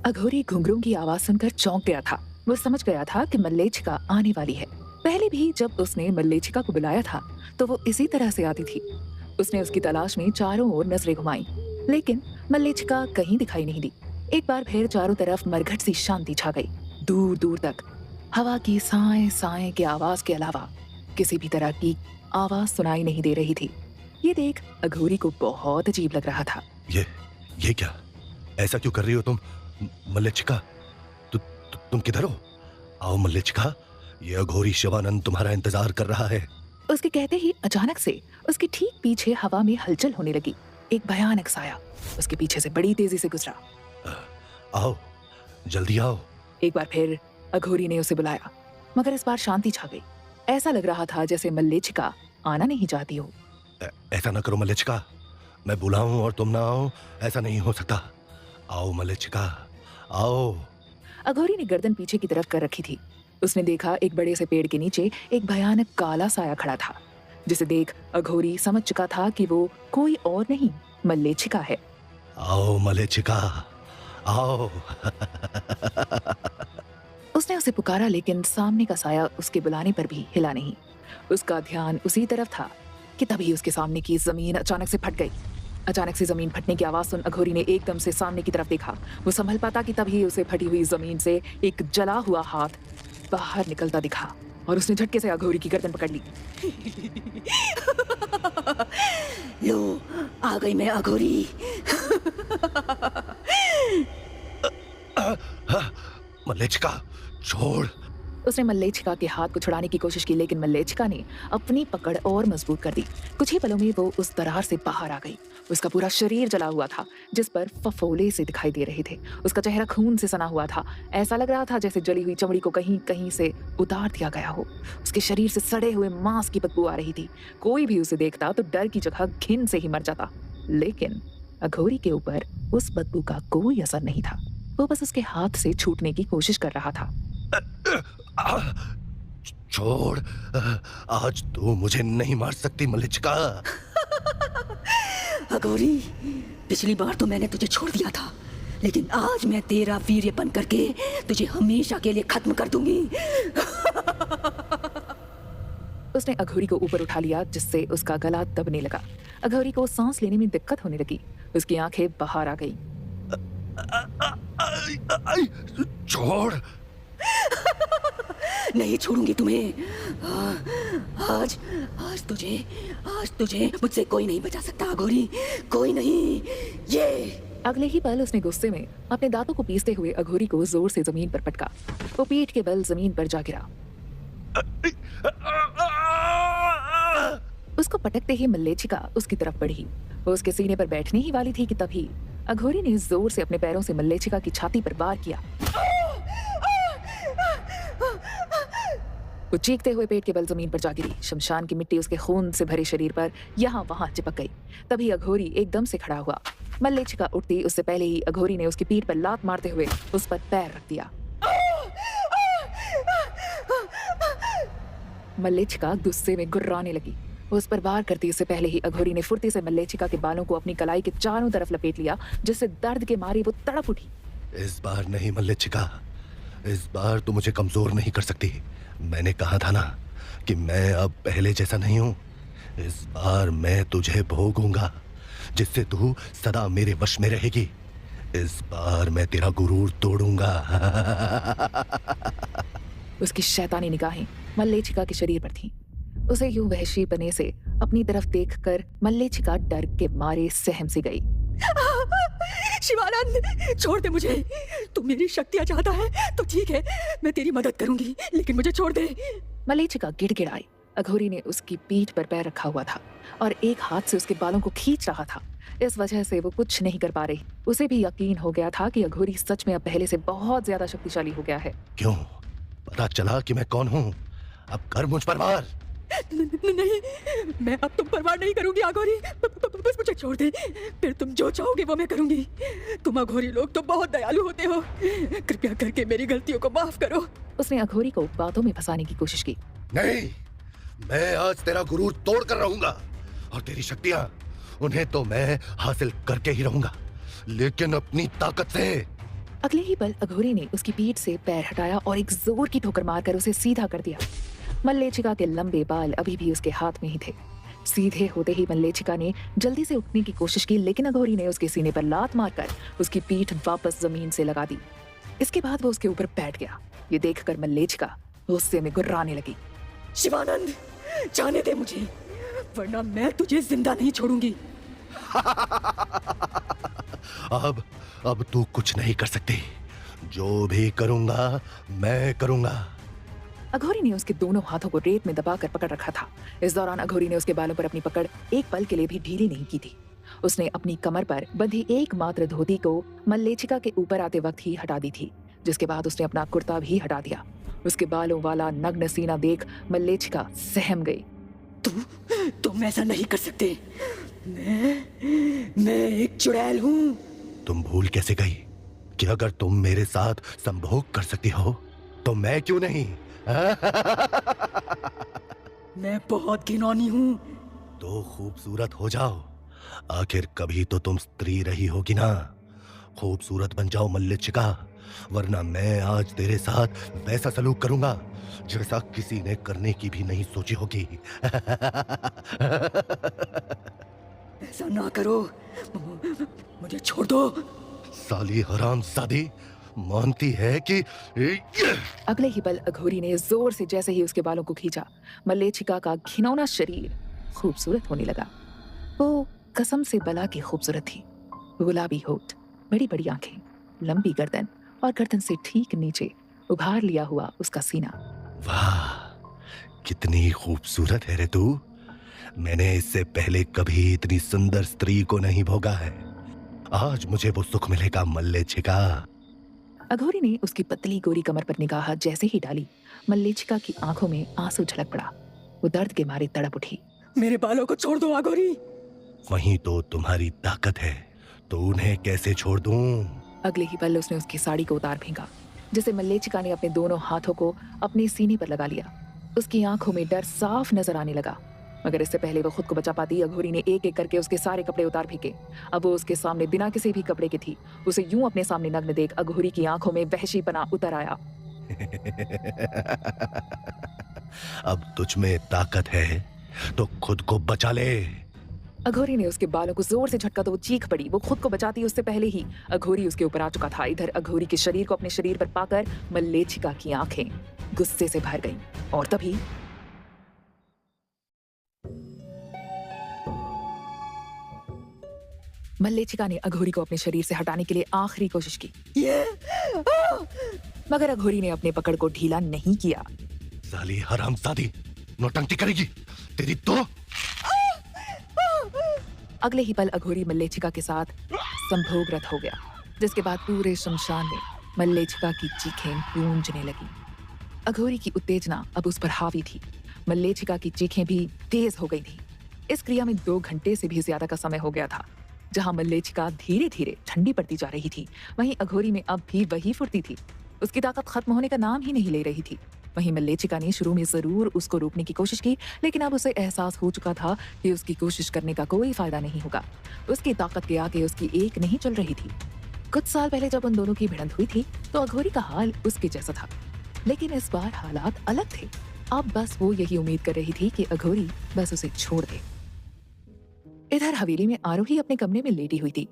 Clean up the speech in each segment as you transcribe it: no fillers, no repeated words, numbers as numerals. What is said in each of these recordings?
अघोरी घुंघरू की आवाज सुनकर चौंक गया था। वो समझ गया था कि मल्लेच्छिका आने वाली है। पहले भी जब उसने मल्लेच्छिका को बुलाया था तो वो इसी तरह से आती थी। उसने उसकी तलाश में चारों ओर नजरें घुमाई, लेकिन मल्लेच्छिका कहीं दिखाई नहीं दी। एक बार फिर चारों तरफ मरघट सी शांति छा गई। दूर दूर तक हवा की साए साए की आवाज के अलावा किसी भी तरह की आवाज सुनाई नहीं दे रही थी। ये देख अघोरी को बहुत अजीब लग रहा था। ये क्या? ऐसा क्यों कर रही हो तुम? मल्लेच्छिका, तुम किधर हो? आओ मल्लेच्छिका, ये अघोरी शिवानंद तुम्हारा इंतजार कर रहा है। उसके कहते ही अचानक से उसके ठीक पीछे हवा में हलचल होने लगी। एक भयानक साया उसके पीछे से बड़ी तेजी से गुजरा। आओ, जल्दी आओ। एक बार फिर अघोरी ने उसे बुलाया, मगर इस बार शांति छा गई। ऐसा लग रहा था जैसे मल्लेच्छिका आना नहीं चाहती हो। ऐसा ना करो मल्लेच्छिका, मैं बुलाऊं और तुम ना आओ, ऐसा नहीं हो सकता। आओ मल्लेच्छिका, आओ। अघोरी ने गर्दन पीछे की तरफ कर रखी थी। उसने देखा एक बड़े से पेड़ के नीचे एक भयानक काला साया खड़ा था, जिसे देख अघोरी समझ चुका था कि वो कोई और नहीं मल्लेच्छिका है। आओ मल्लेच्छिका, आओ। उसने उसे पुकारा, लेकिन सामने का साया उसके बुलाने पर भी हिला नहीं। उसका ध्यान उसी तरफ था कि तभी उसके सामने की जमीन अचानक से फट गई। अचानक से जमीन फटने की आवाज सुन अघोरी ने एकदम से सामने की तरफ देखा। वो संभल पाता कि तभी उसे फटी हुई जमीन से एक जला हुआ हाथ बाहर निकलता दिखा और उसने झटके से अघोरी की गर्दन पकड़ ली। लो, आ गई मैं अघोरी। मल्लेच्छिका, छोड़। उसने मल्लेच्छिका के हाथ को छुड़ाने की कोशिश की, लेकिन मल्लेच्छिका ने अपनी पकड़ और मजबूत कर दी। कुछ ही पलों में वो उस दरार से बाहर आ गई। उसका पूरा शरीर जला हुआ था, जिस पर फफोले से दिखाई दे रहे थे। उसका चेहरा खून से सना हुआ था। ऐसा लग रहा था जैसे जली हुई चमड़ी को कहीं कहीं से उतार दिया गया हो। उसके शरीर से सड़े हुए मांस की बदबू आ रही थी। कोई भी उसे देखता तो डर की जगह घिन से ही मर जाता, लेकिन अघोरी के ऊपर उस बदबू का कोई असर नहीं था। वो बस उसके हाथ से छूटने की कोशिश कर रहा था। छोड़, आज तू मुझे नहीं मार सकती मल्लेच्छिका। अघोरी, पिछली बार तो मैंने तुझे छोड़ दिया था, लेकिन आज मैं तेरा वीर्य बन करके तुझे हमेशा के लिए खत्म कर दूंगी। उसने अघोरी को ऊपर उठा लिया, जिससे उसका गला दबने लगा। अघोरी को सांस लेने में दिक्कत होने लगी। उसकी आंखें बाहर आ गईं। छोड़। नहीं छोड़ूंगी तुम्हें। आज आज तुझे मुझसे कोई नहीं बचा सकता अघोरी, कोई नहीं। ये अगले ही पल उसने गुस्से में अपने दांतों को पीसते हुए अघोरी को जोर से जमीन पर पटका। वो पीठ के बल जमीन पर जा गिरा। उसको पटकते ही मल्लेच्छिका उसकी तरफ बढ़ी। वो उसके सीने पर बैठने ही वाली थी कि तभी अघोरी ने जोर से अपने पैरों से मल्लेच्छिका की छाती पर वार किया। वो चीखते हुए पेट के बल जमीन पर जा गिरी। शमशान की मिट्टी उसके खून से भरे शरीर पर यहाँ वहां चिपक गई। तभी अघोरी एकदम से खड़ा हुआ। मल्लेच्छिका उठती उससे पहले ही अघोरी ने उसकी पीठ पर लात मारते हुए उस पर पैर रख दिया। मल्लेच्छिका गुस्से में गुर्राने लगी। वो उस पर वार करती उससे पहले ही अघोरी ने फुर्ती से मल्लेच्छिका के बालों को अपनी कलाई के चारों तरफ लपेट लिया, जिससे दर्द के मारे वो तड़प उठी। इस बार नहीं मल्लेच्छिका, इस बार तू मुझे कमजोर नहीं कर सकती। मैंने कहा था ना कि मैं अब पहले जैसा नहीं हूं। इस बार मैं तुझे भोगूंगा, जिससे तू सदा मेरे वश में रहेगी। इस बार मैं तेरा गुरूर तोड़ूंगा। उसकी शैतानी निगाहें मल्लेच्छिका के शरीर पर थीं। उसे यूं वहशी बने से अपनी तरफ देखकर मल्लेच्छिका डर के मारे सहम सी गई। शिवानंद, छोड़ दे मुझे। तू मेरी शक्तियां चाहता है तो ठीक है, मैं तेरी मदद करूंगी, लेकिन मुझे छोड़ दे। मल्लेच्छिका गिड़गिड़ाई। अघोरी ने उसकी पीठ पर पैर रखा हुआ था और एक हाथ से उसके बालों को खींच रहा था। इस वजह से वो कुछ नहीं कर पा रही। उसे भी यकीन हो गया था कि अघोरी सच में अब पहले से बहुत ज्यादा शक्तिशाली हो गया है। क्यों? पता चला कि मैं कौन हूं? अब कर मुझ पर वार। नहीं, मैं अब तुम पर वार नहीं करूंगी अघोरी। बस मुझे छोड़ दे, फिर तुम जो चाहोगे वो मैं करूंगी। तुम अघोरी लोग तो बहुत दयालु होते हो। कृपया करके मेरी गलतियों को माफ करो। उसने अघोरी को बातों में फंसाने की कोशिश की। नहीं, मैं आज तेरा गुरूर तोड़ कर रहूंगा, और तेरी शक्तियां, उन्हें तो मैं हासिल करके ही रहूंगा, लेकिन अपनी ताकत से। अगले ही पल अघोरी ने उसकी पीठ से पैर हटाया और एक जोर की ठोकर मारकर उसे सीधा कर दिया। मल्लेच्छिका के लंबे बाल अभी भी उसके हाथ में ही थे। सीधे होते ही मल्लेच्छिका ने जल्दी से उठने की कोशिश की, लेकिन अघोरी ने उसके सीने पर लात मारकर उसकी पीठ वापस जमीन से लगा दी। इसके बाद वो उसके ऊपर बैठ गया। ये देखकर मल्लेच्छिका गुस्से में गुर्राने लगी। शिवानंद, जाने दे मुझे, वरना मैं तुझे जिंदा नहीं छोड़ूंगी। अब तू कुछ नहीं कर सकती। जो भी करूंगा मैं करूंगा। अघोरी ने उसके दोनों हाथों को रेत में दबाकर पकड़ रखा था। इस दौरान अघोरी ने उसके बालों पर अपनी पकड़ एक पल के लिए भी ढीली नहीं की थी। उसने अपनी कमर पर बंधी एकमात्र धोती को मल्लेच्छिका के ऊपर आते वक्त ही हटा दी थी, जिसके बाद उसने अपना कुर्ता भी हटा दिया। उसके बालों वाला नग्न सीना देख मल्लेच्छिका सहम गई। तुम ऐसा नहीं कर सकते। मैं एक चुड़ैल हूँ। तुम भूल कैसे गई कि अगर तुम मेरे साथ संभोग कर सकती हो तो मैं क्यों नहीं? मैं बहुत घिनौनी हूँ। तो खूबसूरत हो जाओ। आखिर कभी तो तुम स्त्री रही होगी ना। खूबसूरत बन जाओ मल्लेच्छिका, वरना मैं आज तेरे साथ वैसा सलूक करूंगा जैसा किसी ने करने की भी नहीं सोची होगी। ऐसा ना करो, मुझे छोड़ दो। साली हरामजादी, मानती है कि अगले ही पल अघोरी ने जोर से जैसे ही उसके बालों को खींचा, मल्लेच्छिका का घिनौना शरीर खूबसूरत होने लगा। वो कसम से बला की खूबसूरत थी। गुलाबी होठ, बड़ी बड़ी आंखें, लंबी गर्दन और गर्दन से ठीक नीचे उभार लिया हुआ उसका सीना। वाह, कितनी खूबसूरत है रे तू। मैंने इससे पहले कभी इतनी सुंदर स्त्री को नहीं भोगा है। आज मुझे वो सुख मिलेगा मल्लेच्छिका। अघोरी ने उसकी पतली गोरी कमर पर निगाह जैसे ही डाली, मल्लेच्छिका की आंखों में आंसू झलक पड़ा। वो दर्द के मारे तड़प उठी। मेरे बालों को छोड़ दो अघोरी। वहीं तो तुम्हारी ताकत है, तो उन्हें कैसे छोड़ दूं? अगले ही पल उसने उसकी साड़ी को उतार फेंका, जिसे मल्लेच्छिका ने अपने दोनों हाथों को अपने सीने पर लगा लिया। उसकी आंखों में डर साफ नजर आने लगा, मगर इससे पहले वो खुद को बचा पाती, अघोरी ने एक एक करके उसके सारे कपड़े उतार फेंके। अब वो उसके सामने बिना किसी भी कपड़े के थी। उसे यूं अपने सामने नग्न देख अघोरी की आंखों में वहशीपना उतर आया। अब तुझ में ताकत है तो खुद को बचा ले। अघोरी ने उसके बालों को जोर से झटका तो वो चीख पड़ी। वो खुद को बचाती उससे पहले ही अघोरी उसके ऊपर आ चुका था। इधर अघोरी के शरीर को अपने शरीर पर पाकर मल्लेच्छिका की आंखें गुस्से से भर गईं। और तभी मल्लेच्छिका ने अघोरी को अपने शरीर से हटाने के लिए आखिरी कोशिश की, मगर अघोरी ने अपने पकड़ को ढीला नहीं किया। साली हरामजादी, नौटंकी करेगी तेरी तो। अगले ही पल अघोरी मल्लेच्छिका के साथ संभोगरत हो गया, जिसके बाद पूरे शमशान में मल्लेच्छिका की चीखें गूंजने लगी। अघोरी की उत्तेजना अब उस पर हावी थी। मल्लेच्छिका की चीखें भी तेज हो गई थी। इस क्रिया में 2 घंटे से भी ज्यादा का समय हो गया था। जहां मल्लेच्छिका धीरे धीरे ठंडी पड़ती जा रही थी, वहीं अघोरी में अब भी वही फुर्ती थी। उसकी ताकत खत्म होने का नाम ही नहीं ले रही थी। वहीं मल्लेच्छिका ने शुरू में जरूर उसको रोकने की कोशिश की, लेकिन अब उसे एहसास हो चुका था कि उसकी कोशिश करने का कोई फायदा नहीं होगा। उसकी ताकत के आगे उसकी एक नहीं चल रही थी। कुछ साल पहले जब उन दोनों की भिड़ंत हुई थी तो अघोरी का हाल उसके जैसा था, लेकिन इस बार हालात अलग थे। अब बस वो यही उम्मीद कर रही थी कि अघोरी बस उसे छोड़ दे। इधर हवेली में आरोही अपने कमरे में लेटी हुई थी।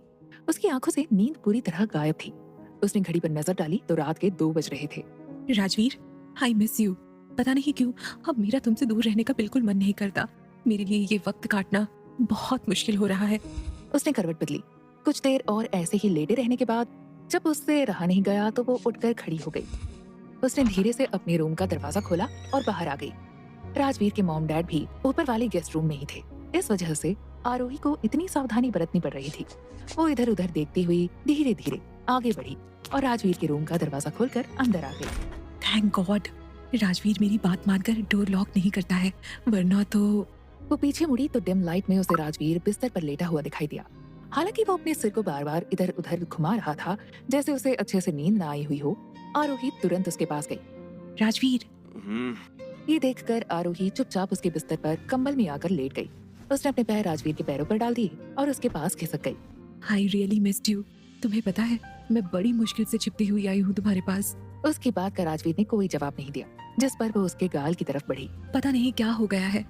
उसकी आंखों से नींद पूरी तरह गायब थी। उसने घड़ी पर नजर डाली तो रात के 2 बज रहे थे। Rajveer, I miss you. पता नहीं क्यों अब मेरा तुमसे दूर रहने का बिल्कुल मन नहीं करता। मेरे लिए ये वक्त काटना बहुत मुश्किल हो रहा है। उसने करवट बदली। कुछ देर और ऐसे ही लेटे रहने के बाद जब उससे रहा नहीं गया तो वो उठकर खड़ी हो गई। उसने धीरे से अपने रूम का दरवाजा खोला और बाहर आ गई। राजवीर के मॉम डैड भी ऊपर वाले गेस्ट रूम में ही थे। इस वजह से आरोही को इतनी सावधानी बरतनी पड़ रही थी। वो इधर उधर देखती हुई धीरे धीरे आगे बढ़ी और राजवीर के रूम का दरवाजा खोलकर अंदर आ गई। थैंक गॉड, राजवीर मेरी बात मानकर डोर लॉक नहीं करता है, वरना तो। वो पीछे मुड़ी तो डिम लाइट में उसे राजवीर बिस्तर पर लेटा हुआ दिखाई दिया। हालांकि वो अपने सिर को बार बार इधर उधर घुमा रहा था जैसे उसे अच्छे से नींद न आई हुई हो। आरोही तुरंत उसके पास गई। राजवीर, ये देखकर आरोही चुपचाप उसके बिस्तर पर कंबल में आकर लेट गई। उसने अपने पैर राजवीर के पैरों पर डाल दिए और उसके पास खिसक गई। I really missed you. तुम्हें पता है मैं बड़ी मुश्किल से छिपती हुई आई हूँ तुम्हारे पास। उसकी बात का राजवीर ने कोई जवाब नहीं दिया, जिस पर वो उसके गाल की तरफ बढ़ी। पता नहीं क्या हो गया है,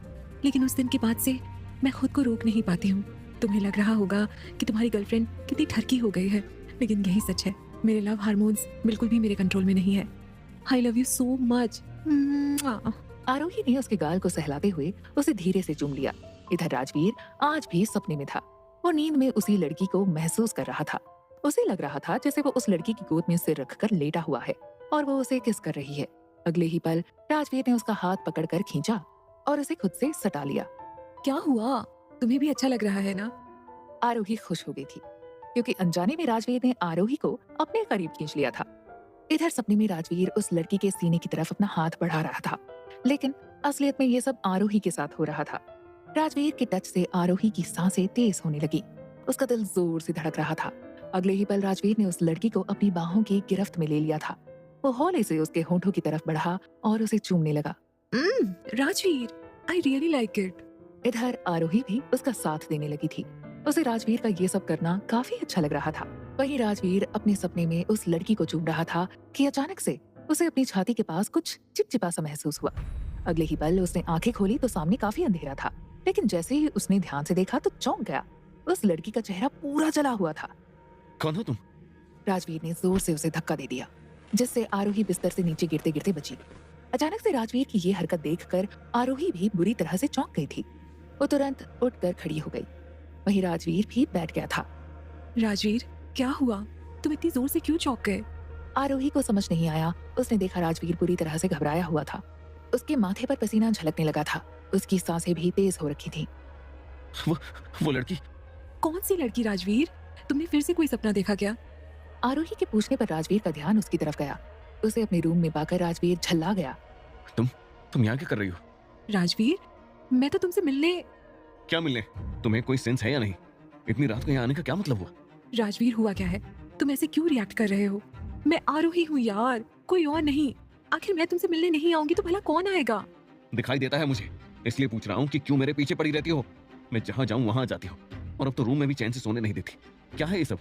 लेकिन उस दिन के बाद से मैं खुद को रोक नहीं पाती हूँ। तुम्हें लग रहा होगा कि तुम्हारी गर्लफ्रेंड कितनी ठरकी हो गई है, लेकिन यही सच है। मेरे लव हार्मोन्स बिल्कुल भी मेरे कंट्रोल में नहीं है। I love you so much. Aarohi ने उसके गाल को सहलाते हुए उसे धीरे से चूम लिया। इधर राजवीर आज भी सपने में था। वो नींद में उसी लड़की को महसूस कर रहा था। उसे लग रहा था जैसे वो उस लड़की की गोद में सिर रखकर लेटा हुआ है और वो उसे किस कर रही है। अगले ही पल राजवीर ने उसका हाथ पकड़कर खींचा और उसे खुद से सटा लिया। क्या हुआ? तुम्हें भी अच्छा लग रहा है ना? आरोही खुश हो गई थी क्योंकि अनजाने में राजवीर ने आरोही को अपने करीब खींच लिया था। इधर सपने में राजवीर उस लड़की के सीने की तरफ अपना हाथ बढ़ा रहा था, लेकिन असलियत में ये सब आरोही के साथ हो रहा था। राजवीर के टच से आरोही की सांसें तेज होने लगी। उसका दिल जोर से धड़क रहा था। अगले ही पल राजवीर ने उस लड़की को अपनी बाहों की गिरफ्त में ले लिया था। वो हौले से उसके होंठों की तरफ बढ़ा और उसे चूमने लगा। Rajveer, I really like it. इधर आरोही भी उसका साथ देने लगी थी। उसे राजवीर का ये सब करना काफी अच्छा लग रहा था। वहीं राजवीर अपने सपने में उस लड़की को चूम रहा था कि अचानक से उसे अपनी छाती के पास कुछ चिपचिपा सा महसूस हुआ। अगले ही पल उसने आंखें खोली तो सामने काफी अंधेरा था, लेकिन जैसे ही उसने ध्यान से देखा तो चौंक गया। उस लड़की का चेहरा पूरा जला हुआ था। कौन हो तुम? राजवीर ने जोर से उसे धक्का दे दिया, जिससे आरोही बिस्तर से नीचे गिरते गिरते बची। अचानक से राजवीर की ये हरकत देखकर आरोही भी बुरी तरह से चौंक गई थी। वो तुरंत उठकर खड़ी हो गई। वहीं राजवीर भी बैठ गया था। राजवीर, क्या हुआ? तुम इतनी जोर से क्यों चौंक गए? आरोही को समझ नहीं आया। उसने देखा राजवीर बुरी तरह से घबराया हुआ था। उसके माथे पर पसीना झलकने लगा था। उसकी सांसें भी तेज हो रखी थी। वो लड़की? कौन सी लड़की राजवीर? तुमने फिर से कोई सपना देखा क्या? आरोही के पूछने पर राजवीर का ध्यान उसकी तरफ गया। उसे अपने रूम में पाकर राजवीर झल्ला गया। तुम यहाँ क्या कर रही हो? राजवीर, मैं तो तुमसे मिलने। क्या मिलने? तुम्हें कोई सेंस है या नहीं? इतनी रात को यहाँ आने का क्या मतलब हुआ? राजवीर, हुआ क्या है? तुम ऐसे क्यों रिएक्ट कर रहे हो? मैं आरोही हूँ यार, कोई और नहीं। आखिर मैं तुमसे मिलने नहीं आऊंगी तो भला कौन आएगा? दिखाई देता है मुझे, इसलिए पूछ रहा हूँ कि क्यों मेरे पीछे पड़ी रहती हो। मैं जहाँ जाऊँ वहाँ जाती हो, और अब तो रूम में भी चैन से सोने नहीं देती। क्या है ये सब?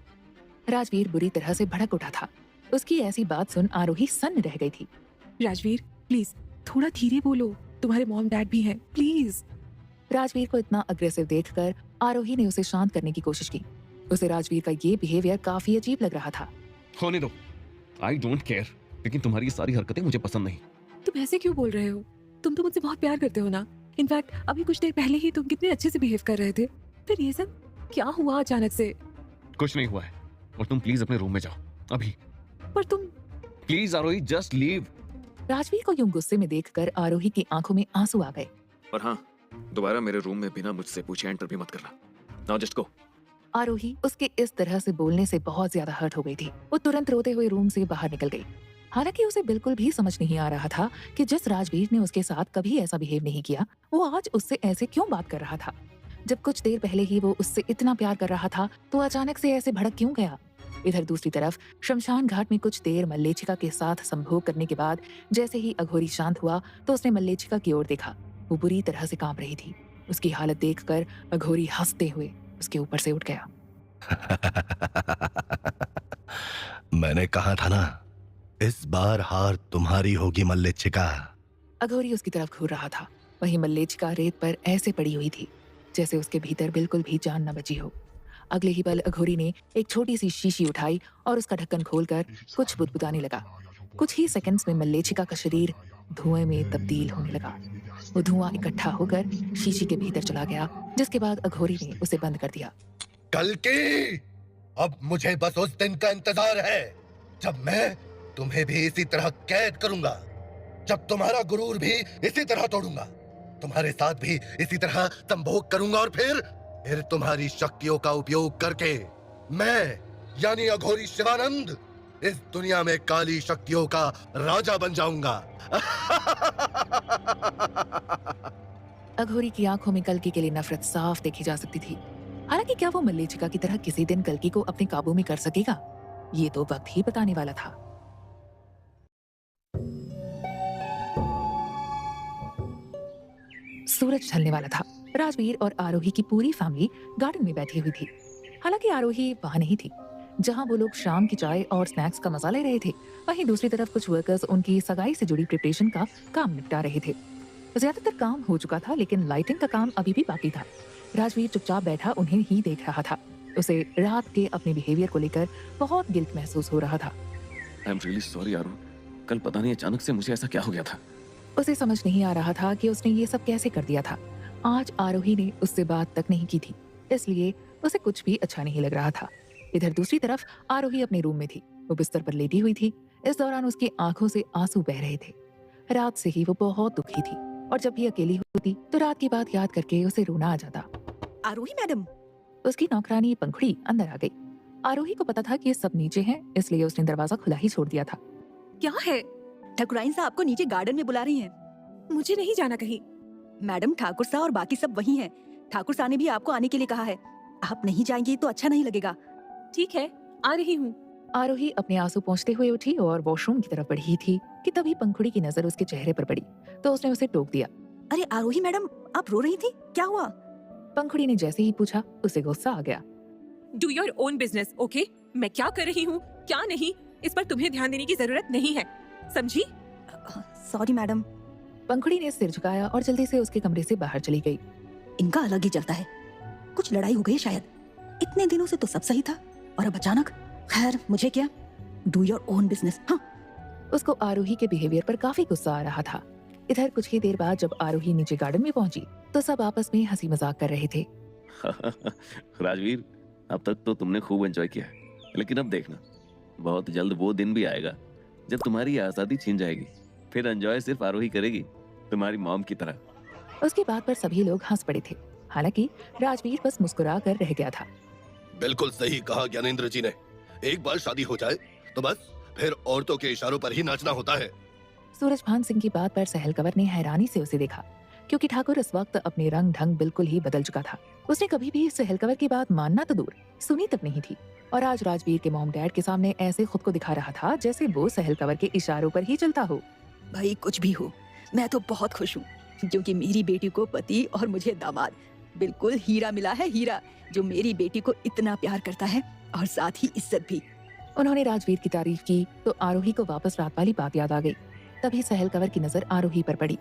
राजवीर बुरी तरह से भड़क उठा था। उसकी ऐसी बात सुन आरोही सन्न रह गई थी। राजवीर, प्लीज थोड़ा धीरे बोलो, तुम्हारे मॉम डैड भी हैं, प्लीज। राजवीर को इतना अग्रेसिव देखकर आरोही ने उसे शांत करने की कोशिश की। उसे राजवीर का ये बिहेवियर काफी अजीब लग रहा था। होने दो, आई डोंट केयर, लेकिन तुम्हारी ये सारी हरकतें मुझे पसंद नहीं। तुम ऐसे क्यों बोल रहे हो? तुम तो मुझसे बहुत प्यार करते हो ना। इनफैक्ट अभी कुछ देर पहले ही तुम कितने अच्छे से बिहेव कर रहे थे। फिर ये सब क्या हुआ अचानक से? कुछ नहीं हुआ है, और तुम प्लीज अपने रूम में जाओ अभी। पर तुम। Please Aarohi, just leave. Rajveer को यूं गुस्से में देखकर आरोही की आंखों में आंसू आ गए। और हाँ, दोबारा मेरे रूम में बिना मुझसे पूछे एंटर भी मत करना। Now just go. आरोही उसके इस तरह से बोलने से बहुत ज्यादा हर्ट हो गई थी। वो तुरंत रोते हुए रूम से बाहर निकल गई। हालांकि उसे बिल्कुल भी समझ नहीं आ रहा था कि जिस राजवीर ने उसके साथ कभी ऐसा बिहेव नहीं किया, वो आज उससे ऐसे क्यों बात कर रहा था। जब कुछ देर पहले ही वो उससे इतना प्यार कर रहा था, तो अचानक से ऐसे भड़क क्यों गया। इधर दूसरी तरफ शमशान घाट में कुछ देर मल्लेच्छिका के साथ संभोग करने के बाद जैसे ही अघोरी शांत हुआ तो उसने मल्लेच्छिका की ओर देखा। वो बुरी तरह से कांप रही थी। उसकी हालत देखकर अघोरी हंसते हुए उसके ऊपर से उठ गया। मैंने कहा था ना, इस बार हार तुम्हारी होगी मल्लेच्छिका। अघोरी उसकी तरफ घूर रहा था। वहीं मल्लेच्छिका रेत पर ऐसे पड़ी हुई थी जैसे उसके भीतर बिल्कुल भी जान न बची हो। अगले ही पल अघोरी ने एक छोटी सी शीशी उठाई और उसका ढक्कन खोलकर कुछ बुदबुदाने लगा। कुछ ही सेकंड्स में मल्लेच्छिका का शरीर धुएं में तब्दील होने लगा। वो धुआं इकट्ठा होकर शीशी के भीतर चला गया, जिसके बाद अघोरी ने उसे बंद कर दिया। कल की, अब मुझे बस उस दिन का इंतजार है जब मैं तुम्हें भी इसी तरह कैद करूंगा, जब तुम्हारा गुरूर भी इसी तरह तोड़ूंगा, तुम्हारे साथ भी इसी तरह संभोग करूंगा, और फिर तुम्हारी शक्तियों का उपयोग करके मैं यानी अघोरी शिवानंद इस दुनिया में काली शक्तियों का राजा बन जाऊंगा। अघोरी की आंखों में कल्कि के लिए नफरत साफ देखी जा सकती थी। हालांकि क्या वो मल्लेच्छिका की तरह किसी दिन कल्कि को अपने काबू में कर सकेगा, ये तो वक्त ही बताने वाला था। सूरज ढलने वाला था। राजवीर और आरोही की पूरी फैमिली गार्डन में बैठी हुई थी। हालांकि आरोही वहां नहीं थी। जहां वो लोग शाम की चाय और स्नैक्स का मजा ले रहे थे, वहीं दूसरी तरफ कुछ वर्कर्स उनकी सगाई से जुड़ी प्रिपरेशन का काम निपटा रहे थे। ज्यादातर काम हो चुका था, लेकिन लाइटिंग का काम अभी भी बाकी था। राजवीर चुपचाप बैठा उन्हें ही देख रहा था। उसे रात के अपने बिहेवियर को लेकर बहुत गिल्ट महसूस हो रहा था। आई एम रियली सॉरी आरू, कल पता नहीं अचानक से मुझे ऐसा क्या हो गया था। उसे समझ नहीं आ रहा था कि उसने ये सब कैसे कर दिया था। आज आरोही ने उससे बात तक नहीं की थी, इसलिए उसे कुछ भी अच्छा नहीं लग रहा था। इधर दूसरी तरफ आरोही अपने रूम में थी। वो बिस्तर पर लेटी हुई थी। इस दौरान उसकी आंखों से आंसू बह रहे थे। रात से ही वो बहुत दुखी थी और जब भी अकेली होती तो रात की बात याद करके उसे रोना आ जाता। आरोही मैडम, उसकी नौकरानी पंखुड़ी अंदर आ गई। आरोही को पता था कि ये सब नीचे हैं, इसलिए उसने दरवाजा खुला ही छोड़ दिया था। क्या है? ठकुराइन साहब आपको नीचे गार्डन में बुला रही हैं। मुझे नहीं जाना कहीं। मैडम, ठाकुर साहब और बाकी सब वही हैं। ठाकुर साहब ने भी आपको आने के लिए कहा है। आप नहीं जाएंगी तो अच्छा नहीं लगेगा। ठीक है, आ रही हूँ। आरोही अपने आंसू पोंछते हुए उठी और वॉशरूम की तरफ बढ़ी थी कि तभी पंखुड़ी की नजर उसके चेहरे पर पड़ी तो उसने उसे टोक दिया। अरे आरोही मैडम, आप रो रही थी, क्या हुआ? पंखुड़ी ने जैसे ही पूछा, उसे गुस्सा आ गया। Do your own business, okay? मैं क्या कर रही हूँ क्या नहीं, इस पर तुम्हें ध्यान देने की जरूरत नहीं है, समझी? Sorry madam. पंखुड़ी ने सिर झुकाया और जल्दी से उसके कमरे से बाहर चली गई। इनका अलग ही चलता है। कुछ लड़ाई हो गई शायद। इतने दिनों से तो सब सही था और अब अचानक। खैर, मुझे क्या, डू योर ओन बिजनेस। हाँ। उसको आरोही के बिहेवियर पर काफी गुस्सा आ रहा था। इधर कुछ ही देर बाद जब आरोही नीचे गार्डन में पहुंची तो सब आपस में हंसी मजाक कर रहे थे। राजवीर, अब तक तो तुमने खूब एंजॉय किया है, लेकिन अब देखना, बहुत जल्द वो दिन भी आएगा जब तुम्हारी आजादी छीन जाएगी। फिर एंजॉय सिर्फ आरोही करेगी, तुम्हारी मॉम की तरह। उसकी बात पर सभी लोग हंस पड़े थे। हालांकि राजवीर बस मुस्कुरा कर रह गया था। बिल्कुल सही कहा ज्ञानेंद्र जी ने। एक बार शादी हो जाए तो बस फिर औरतों के इशारों पर ही नाचना होता है। सूरजभान सिंह की बात पर सहल कंवर ने हैरानी से उसे देखा, क्योंकि ठाकुर इस वक्त अपने रंग ढंग बिल्कुल ही बदल चुका था। उसने कभी भी सहल कंवर की बात मानना तो दूर, सुनी तक नहीं थी, और आज राजवीर के मॉम डैड के सामने ऐसे खुद को दिखा रहा था जैसे वो सहल कंवर के इशारों पर ही चलता हो। भाई कुछ भी हो, मैं तो बहुत खुश हूँ, क्योंकि मेरी बेटी को पति और मुझे दामाद बिल्कुल हीरा मिला है। हीरा जो मेरी बेटी को इतना प्यार करता है और साथ ही इज्जत भी। उन्होंने राजवीर की तारीफ की तो आरोही को वापस रात वाली बात याद आ गई। तभी सहल कंवर की नजर आरोही पर पड़ी।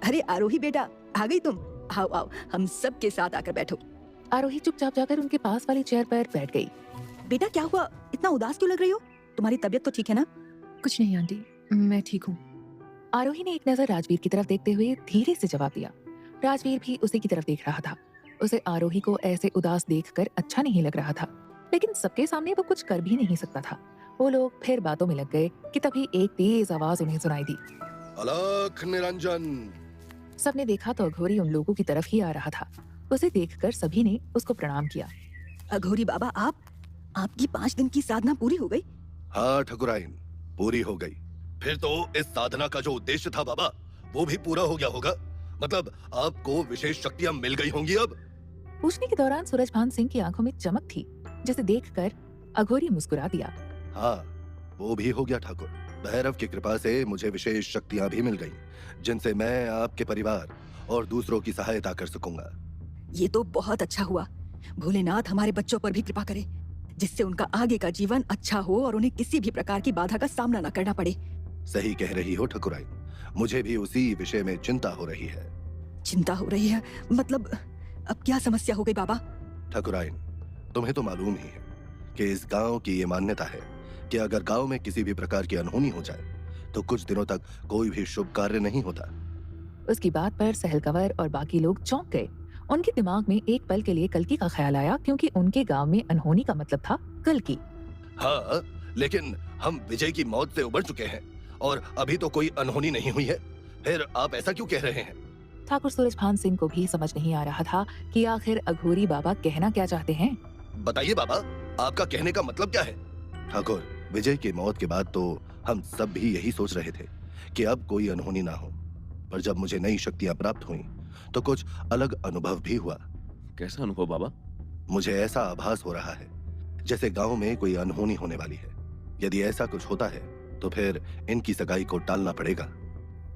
अरे आरोही बेटा, आ गई तुम? आओ आओ, हम सब के साथ आकर बैठो। आरोही चुपचाप जाकर उनके पास वाली चेयर पर बैठ गई। बेटा क्या हुआ, इतना उदास क्यों लग रही हो? तुम्हारी तबीयत तो ठीक है ना? कुछ नहीं आंटी, मैं ठीक हूँ। आरोही ने एक नजर राजवीर की तरफ देखते हुए धीरे से जवाब दिया। राजवीर भी उसी की तरफ देख रहा था। उसे आरोही को ऐसे उदास देखकर अच्छा नहीं लग रहा था, लेकिन सबके सामने वो कुछ कर भी नहीं सकता था। वो लोग फिर बातों में लग गए कि तभी एक तेज आवाज उन्हें सुनाई दी। अलख निरंजन। सबने देखा तो अघोरी उन लोगों की तरफ ही आ रहा था। उसे देखकर सभी ने उसको प्रणाम किया। अघोरी बाबा, आपकी 5 दिन की साधना पूरी हो गई? हाँ ठकुराइन, पूरी हो गई। फिर तो इस साधना का जो उद्देश्य था बाबा, वो भी पूरा हो गया होगा। मतलब आपको विशेष शक्तियाँ मिल गई होंगी अब। पूछने के दौरान सूरजभान सिंह की आंखों में चमक थी, जिसे देखकर अघोरी मुस्कुरा दिया। हाँ, वो भी हो गया ठाकुर। भैरव की कृपा से मुझे विशेष शक्तियाँ भी मिल गईं, जिनसे मैं आपके परिवार और दूसरों की सहायता कर सकूंगा। ये तो बहुत अच्छा हुआ। भोलेनाथ हमारे बच्चों पर भी कृपा करे, जिससे उनका आगे का जीवन अच्छा हो और उन्हें किसी भी प्रकार की बाधा का सामना न करना पड़े। सही कह रही हो ठकुराइन, मुझे भी उसी विषय में चिंता हो रही है। चिंता हो रही है? मतलब अब क्या समस्या हो गई बाबा? ठकुराइन, तुम्हें तो मालूम ही है कि इस गांव की ये मान्यता है कि अगर गांव में किसी भी प्रकार की अनहोनी हो जाए तो कुछ दिनों तक कोई भी शुभ कार्य नहीं होता। उसकी बात पर सहल कंवर और बाकी लोग चौंक गए। उनके दिमाग में एक पल के लिए कल्कि का ख्याल आया, क्योंकि उनके गांव में अनहोनी का मतलब था कल्कि। हाँ, लेकिन हम विजय की मौत से उबर चुके हैं और अभी तो कोई अनहोनी नहीं हुई है। फिर आप ऐसा क्यों कह रहे हैं? ठाकुर सूरजभान सिंह को भी समझ नहीं आ रहा था कि आखिर अघोरी बाबा कहना क्या चाहते हैं। बताइए बाबा, आपका कहने का मतलब क्या है? ठाकुर, विजय की मौत के बाद तो हम सब भी यही सोच रहे थे कि अब कोई अनहोनी ना हो, पर जब मुझे नई शक्तियां प्राप्त हुई तो कुछ अलग अनुभव भी हुआ। कैसा अनुभव बाबा? मुझे ऐसा आभास हो रहा है जैसे गांव में कोई अनहोनी होने वाली है। यदि ऐसा कुछ होता है तो फिर इनकी सगाई को टालना पड़ेगा।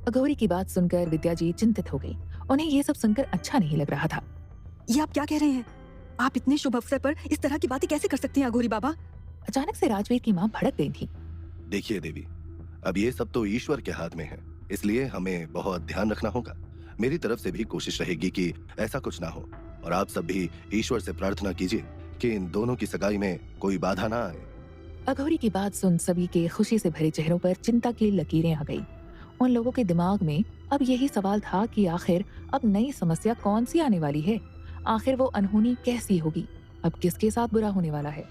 अघोरी की बात सुनकर विद्या जी चिंतित हो गई। उन्हें ये सब सुनकर अच्छा नहीं लग रहा था। ये आप क्या कह रहे हैं? आप इतने शुभ अवसर पर इस तरह की बातें कैसे कर सकते हैं अघोरी बाबा? अचानक से राजवीर की माँ भड़क गई थी। देखिए देवी, अब ये सब तो ईश्वर के हाथ में है, इसलिए हमें बहुत ध्यान रखना होगा। मेरी तरफ से भी कोशिश रहेगी कि ऐसा कुछ ना हो, और आप सब भी ईश्वर से प्रार्थना कीजिए कि इन दोनों की सगाई में कोई बाधा ना आए। अघोरी की बात सुन सभी के खुशी से भरे चेहरों पर चिंता की लकीरें आ गई। उन लोगों के दिमाग में अब यही सवाल था कि आखिर अब नई समस्या कौन सी आने वाली है। आखिर वो अनहोनी कैसी होगी, अब किसके साथ बुरा होने वाला है।